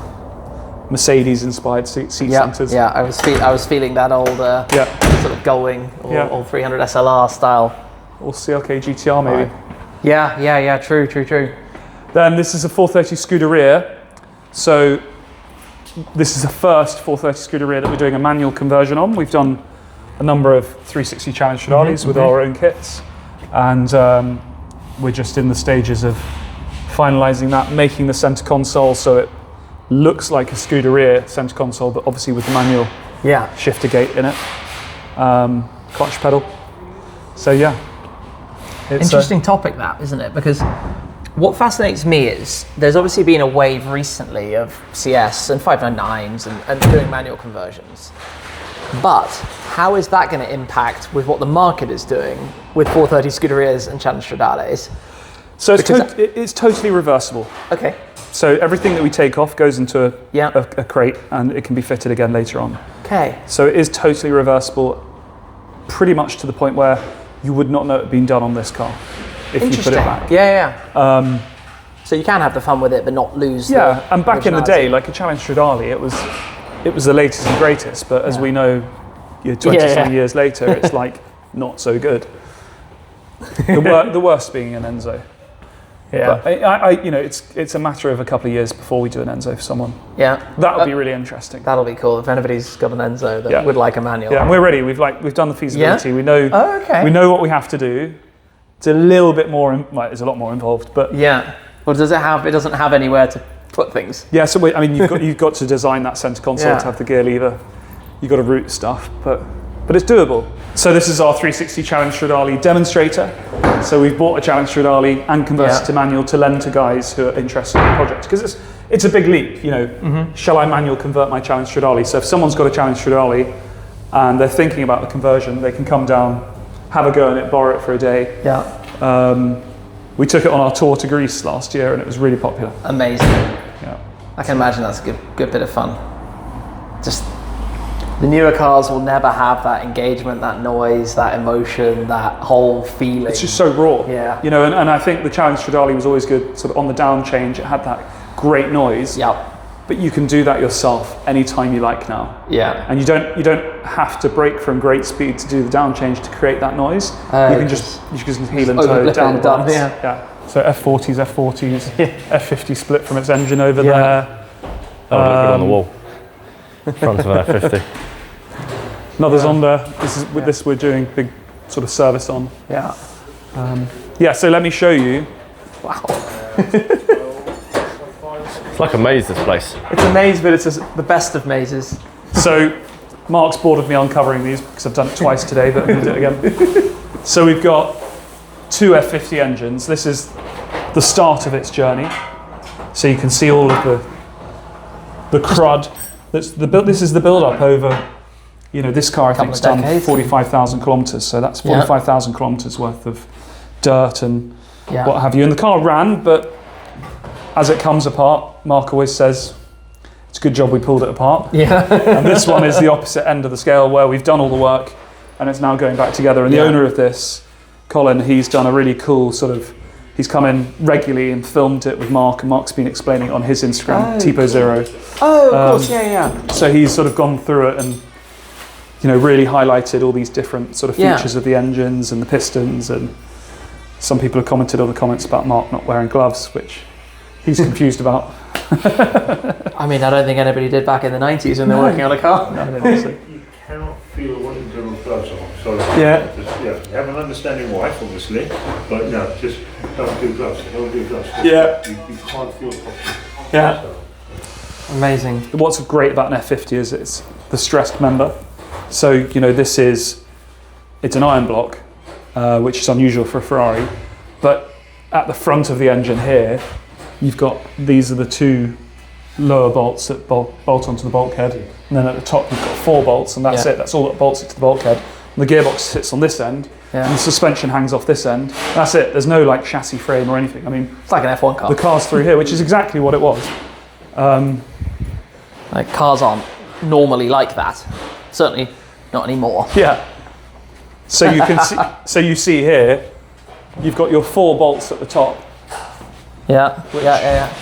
Mercedes-inspired seat centers. Yeah. I was feeling that old sort of Gullwing or old 300 SLR style. Or CLK GTR maybe. Right. Yeah. True. Then this is a 430 Scuderia. So this is the first 430 Scuderia that we're doing a manual conversion on. We've done a number of 360 Challenge Stradales with our own kits, and we're just in the stages of finalising that, making the centre console so it looks like a Scuderia centre console, but obviously with the manual shifter gate in it, clutch pedal. So yeah. It's Interesting topic that, isn't it? Because what fascinates me is there's obviously been a wave recently of CS and 599s and doing manual conversions. But how is that going to impact with what the market is doing with 430 Scuderias and Challenge Stradales? So it's totally reversible. Okay. So everything that we take off goes into Yeah. a crate, and it can be fitted again later on. Okay. So it is totally reversible, pretty much to the point where you would not know it had been done on this ar if you put it back. Yeah. So you can have the fun with it, but not lose. Yeah, the and back in the originality. day, like a Challenge Stradale, it was the latest and greatest. But as we know, 20 years later, it's like not so good. The worst being an Enzo. Yeah. But it's a matter of a couple of years before we do an Enzo for someone. Yeah. That'll be really interesting. That'll be cool if anybody's got an Enzo that would like a manual. Yeah, and we're ready. We've done the feasibility. Yeah? We know. Oh, okay. We know what we have to do. It's a little bit more. It's a lot more involved, but Yeah. Well, does it have? It doesn't have anywhere to put things. yeah. So you've got to design that center console to have the gear lever. You've got to route stuff, but it's doable. So this is our 360 Challenge Stradale demonstrator. So we've bought a Challenge Stradale and converted to manual to lend to guys who are interested in the project, because it's a big leap. Shall I manual convert my Challenge Stradale? So if someone's got a Challenge Stradale and they're thinking about the conversion, they can come down, have a go at it, borrow it for a day. Yeah. We took it on our tour to Greece last year, and it was really popular. Amazing. Yeah. I can imagine that's a good bit of fun. Just the newer cars will never have that engagement, that noise, that emotion, that whole feeling. It's just so raw. Yeah. And I think the Challenge Stradale was always good. Sort of on the down change, it had that great noise. Yeah. But you can do that yourself anytime you like now. Yeah. And you don't have to brake from great speed to do the down change to create that noise. You can just heel and toe down the bars. Yeah. So F40s, F50 split from its engine over there. Oh, look good on the wall. Front of an F50. Another Zonda. This we're doing big sort of service on. Yeah. So let me show you. Wow. It's like a maze, this place. It's a maze, but it's the best of mazes. So Mark's bored of me uncovering these because I've done it twice today, but I'm going to do it again. So we've got two F50 engines. This is the start of its journey. So you can see all of the crud. This is the build-up over, this car I think has done 45,000 kilometres. So that's 45,000 kilometres worth of dirt and what have you. And the car ran, but as it comes apart, Mark always says, it's a good job we pulled it apart. Yeah. And this one is the opposite end of the scale, where we've done all the work and it's now going back together. And the owner of this, Colin, he's done a really cool he's come in regularly and filmed it with Mark, and Mark's been explaining it on his Instagram, Tipo Zero. Oh, of course, yeah. So he's sort of gone through it and, really highlighted all these different sort of features of the engines and the pistons. And some people have commented on the comments about Mark not wearing gloves, which he's confused about. I mean, I don't think anybody did back in the 90s when they were working on a car. No, I don't think so. cannot feel what internal gloves are. Sorry. Yeah. You have an understanding wife, obviously, but no, just don't do gloves. Don't do gloves. Yeah. You can't feel properly. Yeah. So, Amazing. What's great about an F50 is it's the stressed member. So, you know, it's an iron block, which is unusual for a Ferrari, but at the front of the engine here, you've got, these are the two lower bolts that bolt onto the bulkhead, and then at the top you've got 4 bolts, and that's it, that's all that bolts it to the bulkhead. And the gearbox sits on this end, and the suspension hangs off this end. That's it, there's no like chassis frame or anything. I mean, It's like an F1 car. the car's through here, which is exactly what it was. Like cars aren't normally like that. Certainly not anymore. Yeah. So you can see, so you see here, you've got your 4 bolts at the top. Yeah. Yeah.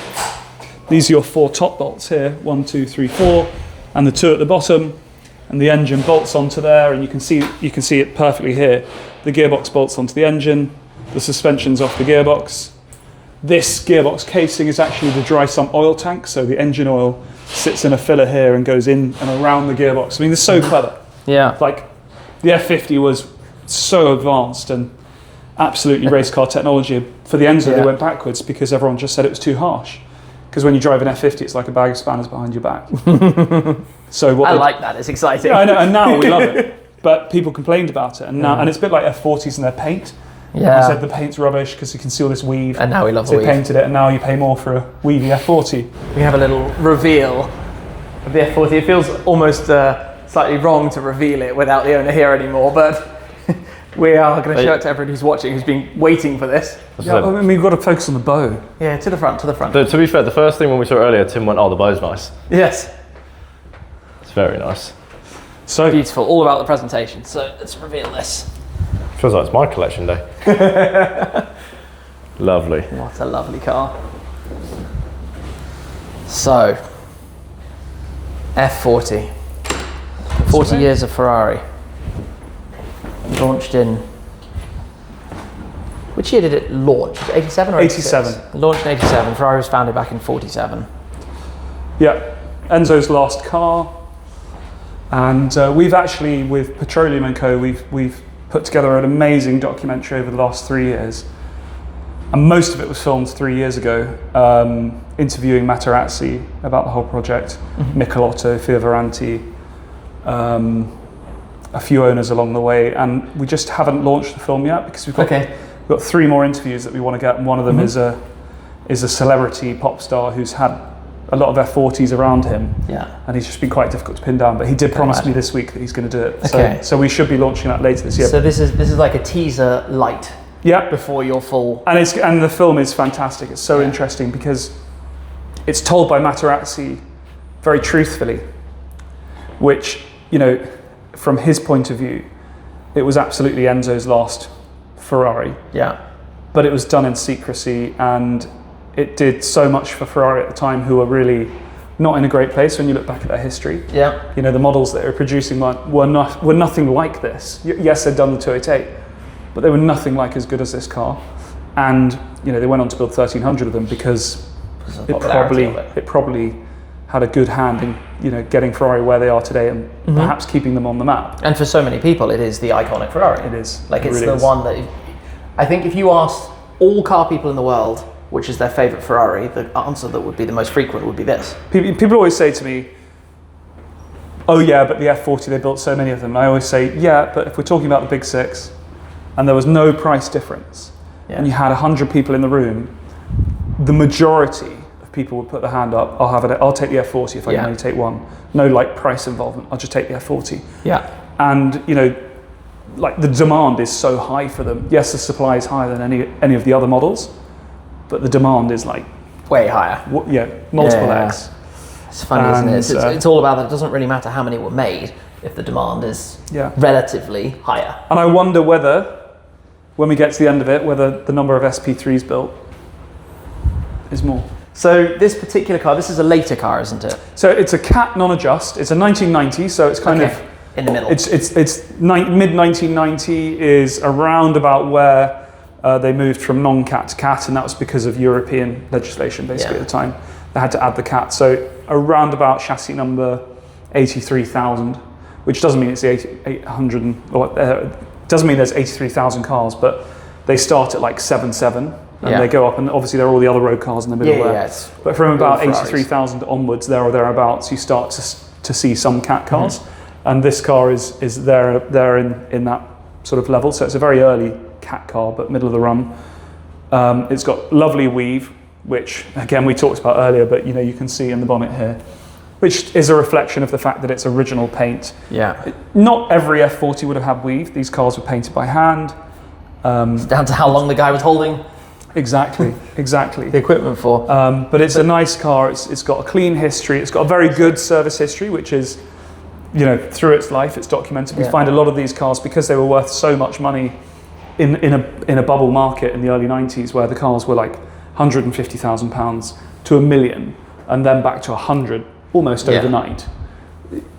These are your 4 top bolts here, 1, 2, 3, 4, and the 2 at the bottom, and the engine bolts onto there, and you can see it perfectly here. The gearbox bolts onto the engine, the suspension's off the gearbox. This gearbox casing is actually the dry sump oil tank, so the engine oil sits in a filler here and goes in and around the gearbox. I mean, they're so clever. Yeah. Like, the F50 was so advanced and absolutely race car technology. For the Enzo, they went backwards because everyone just said it was too harsh. Because when you drive an F50, it's like a bag of spanners behind your back. So what I like that. It's exciting. Yeah, I know, and now we love it. But people complained about it, and now, and it's a bit like F40s and their paint. Yeah. They said the paint's rubbish because you can see all this weave. And now we love so the they weave. painted it, and now you pay more for a weavy F40. We have a little reveal of the F40. It feels almost slightly wrong to reveal it without the owner here anymore, but we are going to show it to everybody who's watching, who's been waiting for this. Yeah, I mean, we've got to focus on the bow. Yeah, to the front, to the front. To be fair, the first thing when we saw it earlier, Tim went, "Oh, the bow's nice." Yes. It's very nice. So Beautiful, all about the presentation. So let's reveal this. Feels like it's my collection day. Lovely. What a lovely car. So, F40. 40 years of Ferrari. Launched in... Which year did it launch? 87 or 86? 87. Launched in 87. Ferrari was founded back in 47. yeah, Enzo's last car. And we've actually, with Petroleum & Co, we've put together an amazing documentary over the last 3 years. And most of it was filmed 3 years ago, interviewing Materazzi about the whole project, Michelotto, Fioravanti, a few owners along the way. And we just haven't launched the film yet because we've got 3 more interviews that we want to get. And one of them is a celebrity pop star who's had a lot of F40s around him, and he's just been quite difficult to pin down. But he did promise me this week that he's going to do it. So we should be launching that later this year. So this is like a teaser light Yeah, before your full... and the film is fantastic. It's so interesting because it's told by Materazzi very truthfully, which, you know, from his point of view, it was absolutely Enzo's last Ferrari. Yeah. But it was done in secrecy, and it did so much for Ferrari at the time, who were really not in a great place when you look back at their history. Yeah. You know, the models that they were producing were nothing like this. Yes, they'd done the 288, but they were nothing like as good as this car. And, you know, they went on to build 1,300 of them because it probably had a good hand in, you know, getting Ferrari where they are today and perhaps keeping them on the map. And for so many people, it is the iconic Ferrari. It is. Like, It it's really the is. one that... I think if you asked all car people in the world which is their favourite Ferrari, the answer that would be the most frequent would be this. People always say to me, oh yeah, but the F40, they built so many of them. And I always say, yeah, but if we're talking about the big 6, and there was no price difference, and you had 100 people in the room, the majority of people would put their hand up, I'll take the F40 if I can only take one. No like price involvement, I'll just take the F40. Yeah. And you know, like the demand is so high for them. Yes, the supply is higher than any of the other models, but the demand is like way higher. Multiple X. It's funny, isn't it? It's all about that. It doesn't really matter how many were made if the demand is relatively higher. And I wonder whether, when we get to the end of it, whether the number of SP3s built is more. So this particular car, this is a later car, isn't it? So it's a Cat non-adjust. It's a 1990, so it's kind of in the middle. It's mid 1990 is around about where they moved from non-Cat to Cat, and that was because of European legislation basically at the time. They had to add the Cat. So around about chassis number 83,000 which doesn't mean it's the 800, doesn't mean there's 83,000 cars, but they start at like 7.7 and they go up, and obviously there are all the other road cars in the middle there. But from about 83,000 onwards, there or thereabouts, you start to see some cat cars, and this car is there in that sort of level. So it's a very early cat car, but middle of the run. It's got lovely weave, which again we talked about earlier, but you can see in the bonnet here, which is a reflection of the fact that it's original paint. Yeah. Not every F40 would have had weave. These cars were painted by hand. It's down to how long the guy was holding Exactly. the equipment for. But it's a nice car. It's got a clean history. It's got a very good service history, which is, through its life, it's documented. We find a lot of these cars, because they were worth so much money in a bubble market in the early 90s, where the cars were like £150,000 to £1 million, and then back to 100 almost overnight.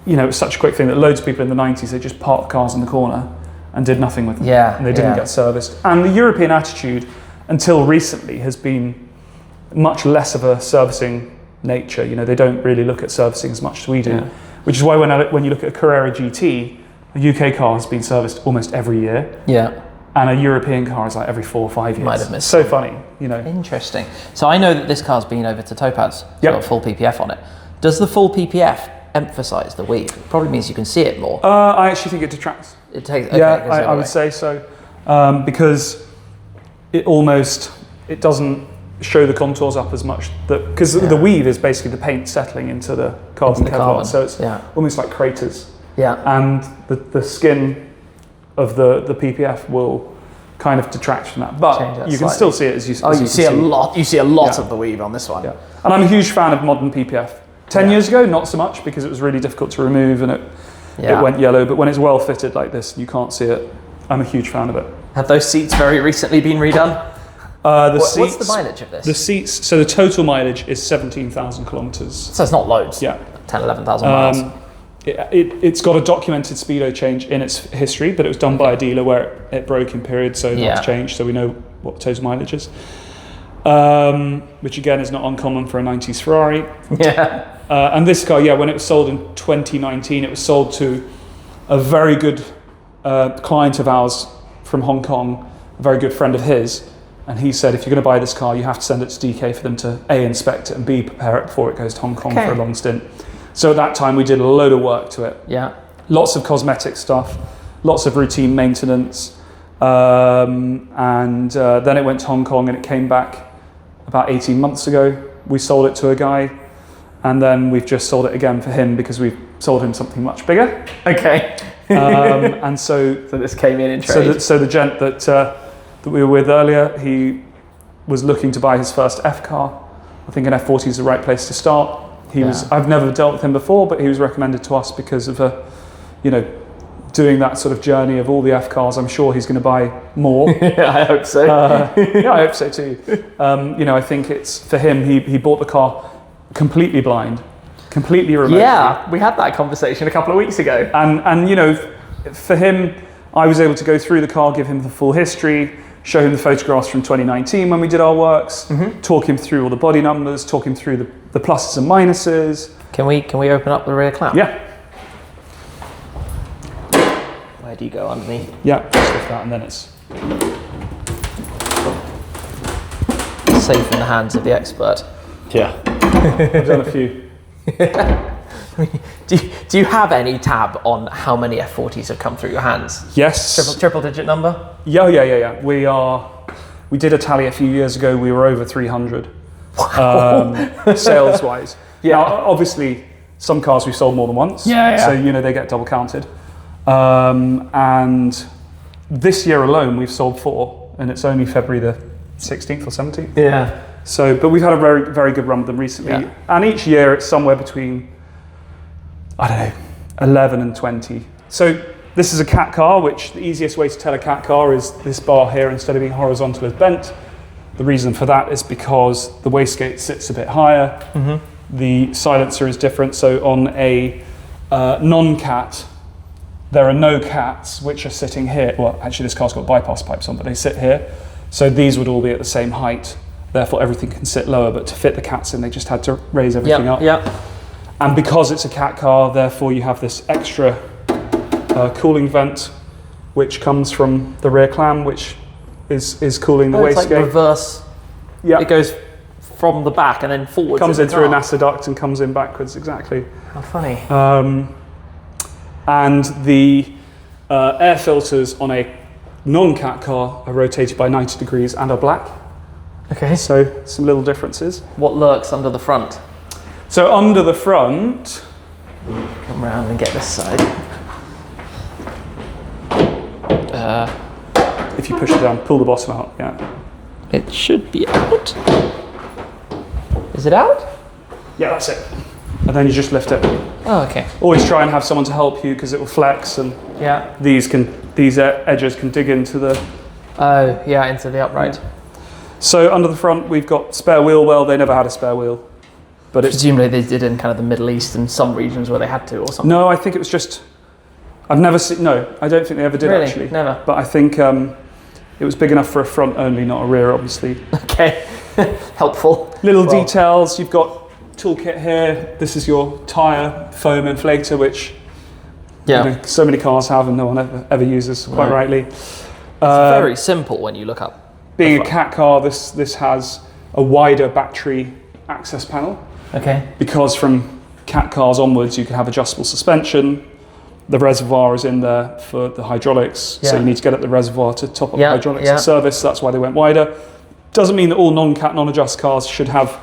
It's such a quick thing that loads of people in the 90s, they just parked cars in the corner and did nothing with them. And they didn't get serviced. And the European attitude, until recently, has been much less of a servicing nature. They don't really look at servicing as much as we do, which is why when you look at a Carrera GT, a UK car has been serviced almost every year. And a European car is like every 4 or 5 years. Might have missed so funny, Interesting. So I know that this car's been over to Topaz. It's Yep. got full PPF on it. Does the full PPF emphasise the weave? It probably means you can see it more. I actually think it detracts. It takes. I would say so, because it doesn't show the contours up as much. Because the weave is basically the paint settling into the carbon Kevlar, so it's almost like craters. And the skin of the PPF will kind of detract from that, but you can still see it as you see a lot. You see a lot of the weave on this one. And I'm a huge fan of modern PPF. 10 years ago, not so much, because it was really difficult to remove and it went yellow. But when it's well fitted like this, you can't see it. I'm a huge fan of it. Have those seats very recently been redone? What's the mileage of this? The seats. So the total mileage is 17,000 kilometers. So it's not loads. 10, 11,000 miles. It's got a documented speedo change in its history, but it was done by a dealer where it broke in period, so that's changed, so we know what the total mileage is. Which again is not uncommon for a 90s Ferrari. And this car, when it was sold in 2019, it was sold to a very good client of ours from Hong Kong, a very good friend of his, and he said, if you're going to buy this car, you have to send it to DK for them to A, inspect it, and B, prepare it before it goes to Hong Kong for a long stint. So at that time, we did a load of work to it. Lots of cosmetic stuff, lots of routine maintenance. And then it went to Hong Kong and it came back about 18 months ago. We sold it to a guy, and then we've just sold it again for him because we've sold him something much bigger. And so this came in trade. So the gent that we were with earlier, he was looking to buy his first F car. I think an F40 is the right place to start. I've never dealt with him before, but he was recommended to us because of doing that sort of journey of all the F cars. I'm sure he's going to buy more. I hope so. I hope so too. I think it's for him. He bought the car completely blind, completely remotely. We had that conversation a couple of weeks ago. And for him, I was able to go through the car, give him the full history, show him the photographs from 2019 when we did our works, talk him through all the body numbers, talk him through the pluses and minuses. Can we open up the rear clamp? Where do you go underneath? Just lift that, and then it's safe in the hands of the expert. I've done a few. Do you have any tab on how many F40s have come through your hands? Yes. Triple digit number? Yeah. We did a tally a few years ago. We were over 300. Sales wise. Now, obviously, some cars we've sold more than once. So they get double counted. And this year alone, we've sold 4, and it's only February the 16th or 17th. So, but we've had a very, very good run with them recently. And each year it's somewhere between, 11 and 20. So this is a cat car, which the easiest way to tell a cat car is this bar here, instead of being horizontal, is bent. The reason for that is because the wastegate sits a bit higher. The silencer is different. So on a non-cat, there are no cats which are sitting here. Well, actually this car's got bypass pipes on, but they sit here. So these would all be at the same height. Therefore everything can sit lower, but to fit the cats in, they just had to raise everything up. And because it's a cat car, therefore you have this extra cooling vent, which comes from the rear clam, which is cooling the It's like wastegate. reverse. Yeah, It goes from the back and then forwards. comes in in the through a car. NASA duct and comes in backwards, exactly. How funny. And the air filters on a non-cat car are rotated by 90 degrees and are black. Okay. So some little differences. What lurks under the front? So under the front, Come round and get this side. if you push it down, pull the bottom out, yeah. It should be out. Is it out? Yeah, that's it. And then you just lift it. Oh, okay. Always try and have someone to help you because it will flex, and Yeah. these edges can dig into the... Oh, yeah, into the upright. So under the front, we've got spare wheel well. They never had a spare wheel. But it's... Presumably they did in kind of the Middle East and some regions where they had to or something. No, I think it was just... I've never seen... No, I don't think they ever did, Really? actually. Never? But I think it was big enough for a front only, not a rear, obviously. Okay. Helpful. Little details. You've got toolkit here. This is your tyre foam inflator, which Yeah. you know, so many cars have and no one ever uses, quite Right. rightly. Very simple when you look up. Being a cat car, this has a wider battery access panel, Okay. because from cat cars onwards you can have adjustable suspension. The reservoir is in there for the hydraulics, so Yeah. you need to get at the reservoir to top up Yeah, hydraulics yeah. and service. That's why they went wider. Doesn't mean that all non-cat, non-adjust cars should have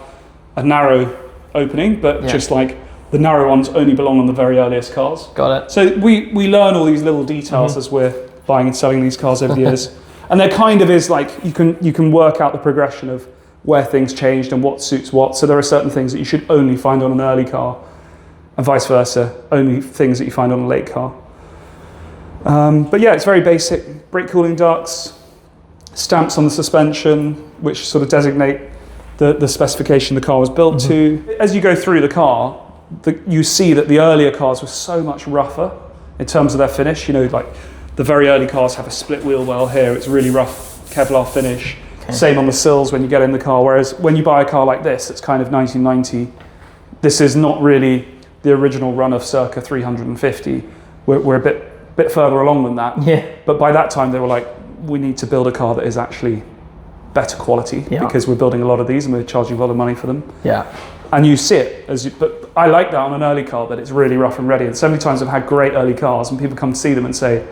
a narrow opening, but Yeah. just like the narrow ones only belong on the very earliest cars. Got it. So we learn all these little details Mm-hmm. as we're buying and selling these cars over the years. And there kind of is like, you can work out the progression of where things changed and what suits what. So there are certain things that you should only find on an early car, and vice versa, only things that you find on a late car. But yeah, it's very basic. Brake cooling ducts, stamps on the suspension, which sort of designate the specification the car was built to. As you go through the car, you see that the earlier cars were so much rougher in terms of their finish. You know, like the very early cars have a split wheel well here. It's really rough Kevlar finish. Okay. Same on the sills when you get in the car. Whereas when you buy a car like this, it's kind of 1990. This is not really the original run of circa 350. We're a bit further along than that. Yeah. But by that time, they were like, we need to build a car that is actually better quality, Yeah. because we're building a lot of these and we're charging a lot of money for them. Yeah. And you see it but I like that on an early car, that it's really rough and ready. And so many times I've had great early cars and people come to see them and say,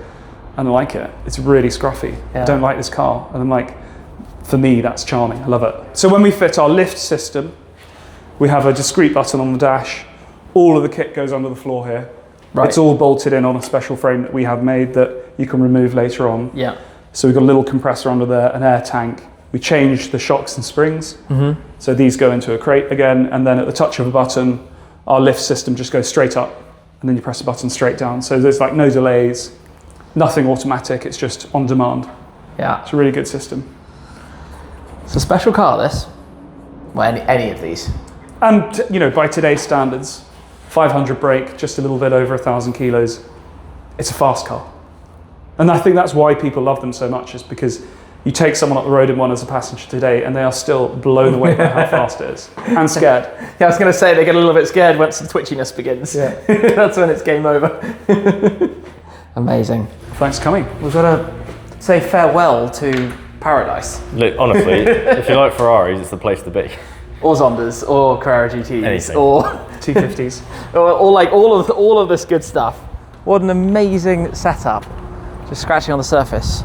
I don't like it. It's really scruffy. Yeah. I don't like this car. And I'm like, for me, that's charming. I love it. So when we fit our lift system, we have a discrete button on the dash. All of the kit goes under the floor here. Right. It's all bolted in on a special frame that we have made that you can remove later on. Yeah. So we've got a little compressor under there, an air tank. We changed the shocks and springs. So these go into a crate again, and then at the touch of a button, our lift system just goes straight up, and then you press the button straight down. So there's like no delays, nothing automatic, it's just on demand. Yeah. It's a really good system. It's a special car, this. Well, any of these. And, you know, by today's standards, 500 brake, just a little bit over 1,000 kilos, it's a fast car. And I think that's why people love them so much, is because you take someone up the road in one as a passenger today and they are still blown away by how fast it is, and scared. Yeah, I was going to say they get a little bit scared once the twitchiness begins. Yeah. That's when it's game over. Amazing. Thanks for coming. We've got to say farewell to paradise. Look, honestly, if you like Ferraris, it's the place to be. Or Zondas, or Carrera GTs, Anything. or T50s. or like all of this good stuff. What an amazing setup. Just scratching on the surface.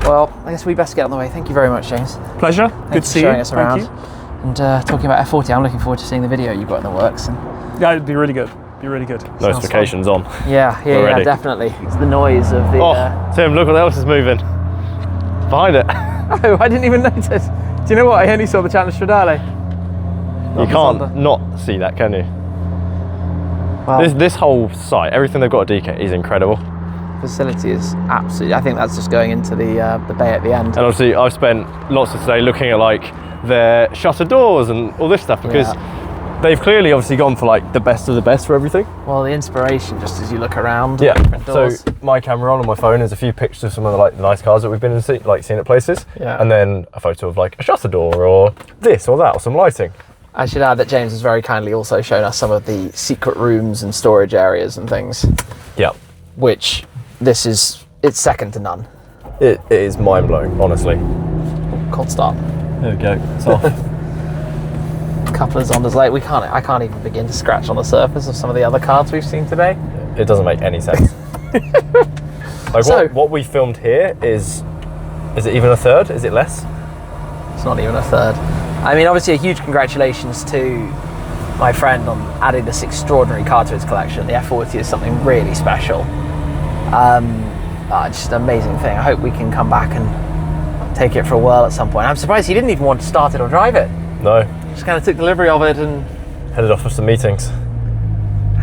Well, I guess we best get on the way. Thank you very much, James. Pleasure. Thanks Good to for see you. showing us Thank around. you. And talking about F40, I'm looking forward to seeing the video you've got in the works. And Yeah, it'd be really good. Be really good. Notifications on. yeah, We're ready. definitely. It's the noise of the. Oh, Tim, look what else is moving. Behind it. Oh, I didn't even notice. Do you know what? I only saw the Challenge Stradale. You can't not see that, can you? Well, This whole site, everything they've got at DK is incredible. facility is absolutely. I think that's just going into the bay at the end. And obviously, I've spent lots of today looking at like their shutter doors and all this stuff, because they've clearly obviously gone for like the best of the best for everything. Well, the inspiration, just as you look around. Yeah. Different doors. So my camera on my phone is a few pictures of some of the like nice cars that we've been in, seen at places. Yeah. And then a photo of like a shutter door or this or that or some lighting. I should add that James has very kindly also shown us some of the secret rooms and storage areas and things, Yeah. which this is, it's second to none. It is mind blowing, honestly. Cold start. There we go. It's off. Couplers on as late. I can't even begin to scratch on the surface of some of the other cards we've seen today. It doesn't make any sense. Like So- what we filmed here is it even a third? Is it less? It's not even a third. I mean, obviously a huge congratulations to my friend on adding this extraordinary car to his collection. The F40 is something really special. Just an amazing thing. I hope we can come back and take it for a whirl at some point. I'm surprised he didn't even want to start it or drive it. No. Just kind of took delivery of it and Headed off for some meetings.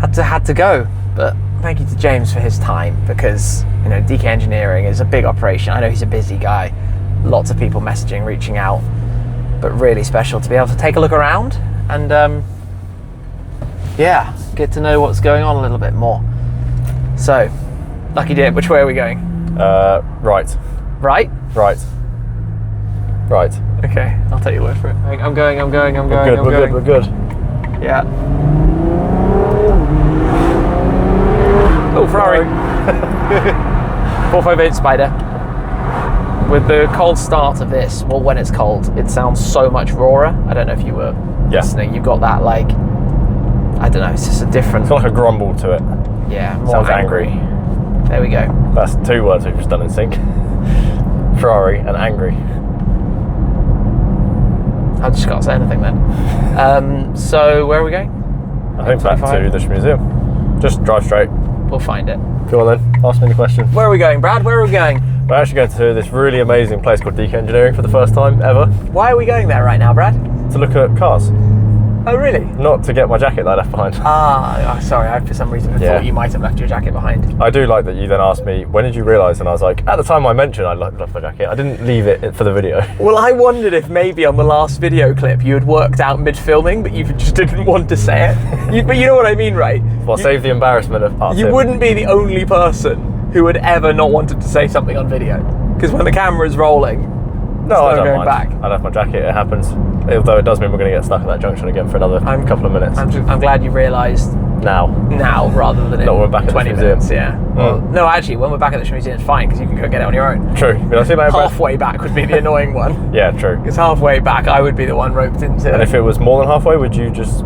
had to go. But thank you to James for his time, because you know, DK Engineering is a big operation. I know he's a busy guy, lots of people messaging, reaching out, but really special to be able to take a look around and yeah, get to know what's going on a little bit more. So, lucky dip, which way are we going? Right. Right? Right. Right. Okay, I'll take your word for it. I'm going. We're good. Yeah. Oh, Ferrari. 458 Spider. With the cold start of this, well, when it's cold, it sounds so much rawer. I don't know if you were listening. You've got that, like, I don't know, it's just a different... It's got like a grumble to it. Yeah, more Sounds angry. There we go. That's two words we've just done in sync. Ferrari and angry. I just can't say anything then. So, where are we going? I think back to the Shmuseum. Just drive straight. We'll find it. Go on then, ask me the question. Where are we going, Brad? Where are we going? We're actually going to this really amazing place called DK Engineering for the first time ever Why are we going there right now, Brad? to look at cars. Oh, really? Not to get my jacket that I left behind. Sorry, I for some reason Yeah. thought you might have left your jacket behind. I do like that you then asked me, when did you realise? And I was like, at the time I mentioned I left my jacket. I didn't leave it for the video. Well, I wondered if maybe on the last video clip you had worked out mid-filming, but you just didn't want to say it. But you know what I mean, right? Well, save the embarrassment of part You two. wouldn't be the only person who would ever not wanted to say something on video. Because when the camera's rolling, No, I no don't going mind. back. I left my jacket, it happens. Although it does mean we're going to get stuck at that junction again for another couple of minutes. I'm glad you realised now rather than in when we're back at the 20 museum. minutes. Yeah. Well, no, actually, when we're back at the Shmuseum, it's fine because you can go get it on your own. True. But I see later, Brad. Halfway back would be the annoying one. Yeah, true. Because halfway back, I would be the one roped into And if it was more than halfway, would you just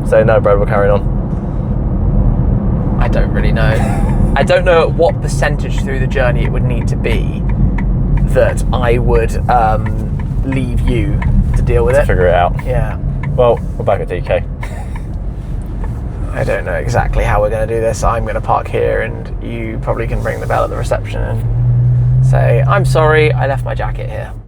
say, no, Brad, we're carrying on? I don't really know. I don't know at what percentage through the journey it would need to be that I would leave you to deal with it. Figure it out. Yeah. Well, we're back at DK. I don't know exactly how we're going to do this. I'm going to park here and you probably can ring the bell at the reception and say, I'm sorry, I left my jacket here.